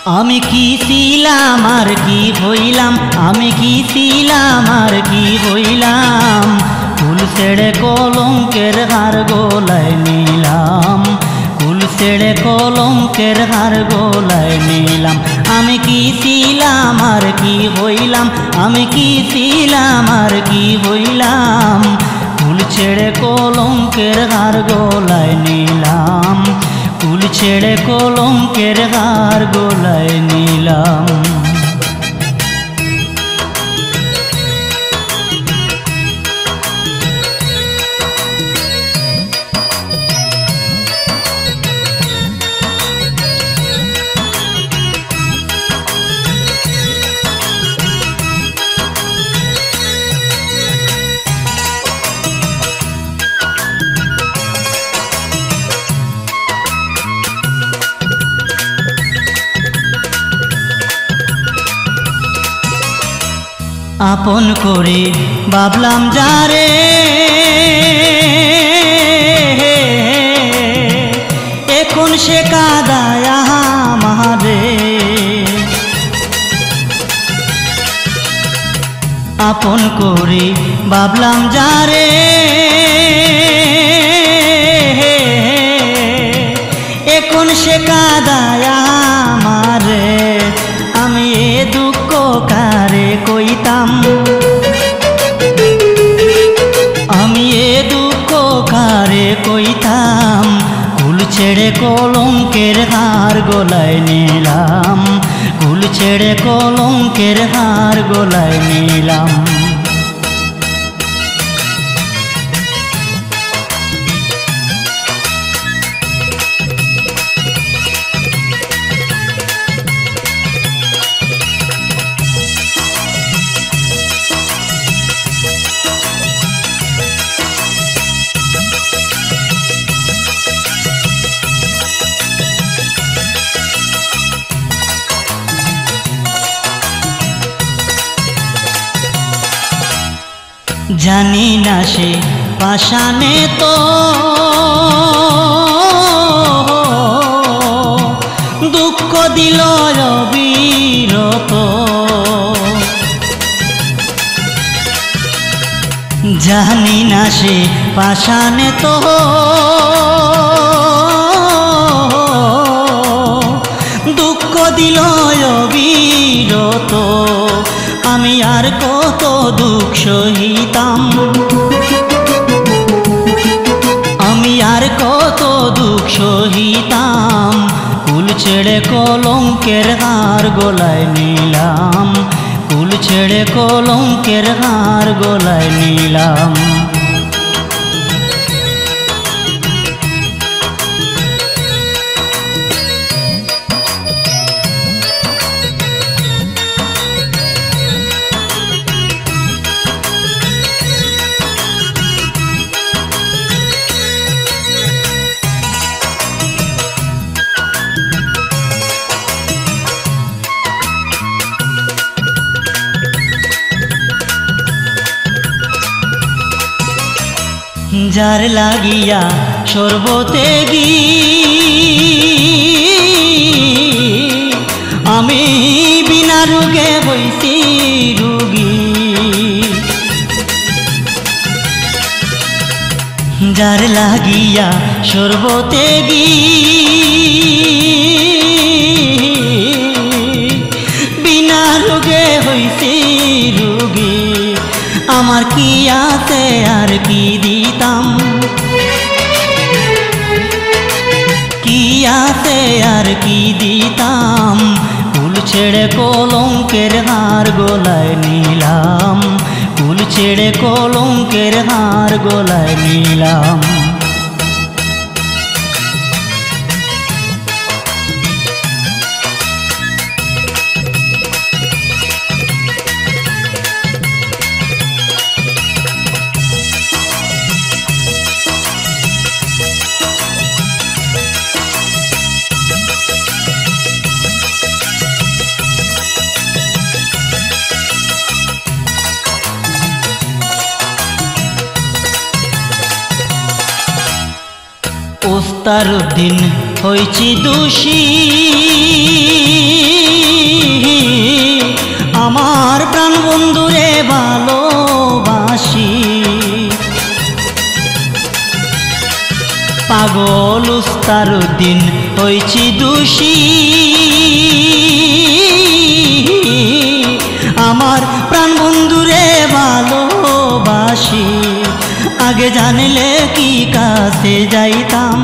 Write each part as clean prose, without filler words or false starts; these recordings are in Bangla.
আমি কি ছিলাম আর কি হইলাম, আমি কি ছিলাম আর কি হইলাম, ফুল ছেড়ে কলঙ্কের হার গলায় নিলাম, ফুল ছেড়ে কলঙ্কের হার গলায় নিলাম। আমি কি ছিলাম আর কি হইলাম, আমি কি ছিলাম আর কি হইলাম, ফুল ছেড়ে কলঙ্কের হার গলায় নিলাম, ফুল ছেড়ে কলঙ্কের হার গলায় নিলাম। আপন করে ভাবলাম যারে, এখন সে কাঁদায় আমারে। আপন করে ভাবলাম যারে, এখন সে কাঁদায় আমারে। আমি এ দুঃখ কারে কইতাম, আমি এ দুঃখ কারে কইতাম, কুল ছেড়ে কলঙ্কের হার গলায় নিলাম, কুল ছেড়ে কলঙ্কের হার গলায় নিলাম। জানি না সে পাষাণে তো দুঃখ দিল অবিরত, জানি না সে পাষাণে তো দুঃখ দিল অবিরত। আমি আর কত দুঃখ সহিতাম, আমি আর কত দুঃখ সহিতাম, কুল ছেড়ে কলঙ্কের হার গলায় নিলাম, কুল ছেড়ে কলঙ্কের হার গলায় নিলাম। যার লাগিয়া সর্বতে গি আমি বিনা রোগে হইছি রোগী, যার লাগিয়া সর্বতে গি বিনা রোগে হইছি রোগী। আমার কি আছে আর কি দিতাম, কি আছে আর কি দিতাম, কুল ছেড়ে কলঙ্কের হার গলায় নিলাম, কুল ছেড়ে কলঙ্কের হার গলায় নিলাম। ওস্তারউদ্দিন হইছি দোষী আমার প্রাণ বন্ধুরে ভালোবাসি পাগল উস্তারউদ্দিন হইছি দোষী আমার প্রাণ বন্ধুরে ভালোবাসি আগে জানলে কি কাছে যাইতাম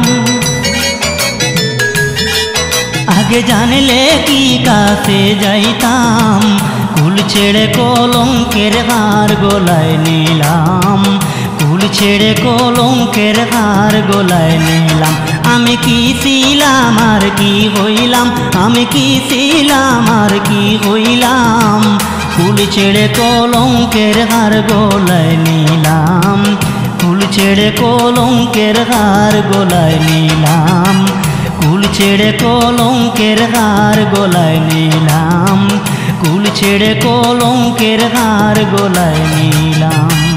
আগে জানলে কি কাছে যাইতাম কুল ছেড়ে কলঙ্কের হার গলায় নিলাম কুল ছেড়ে কলঙ্কের হার গলায় নিলাম আমি কি ছিলাম আর কি হইলাম আমি কি ছিলাম আর কি হইলাম কুল ছেড়ে কলঙ্কের হার গলায় নিলাম কুল ছেড়ে কলঙ্কের হার গলায় নিলাম কুল ছেড়ে কলঙ্কের হার গলায় নিলাম কুল ছেড়ে কলঙ্কের হার গলায় নিলাম।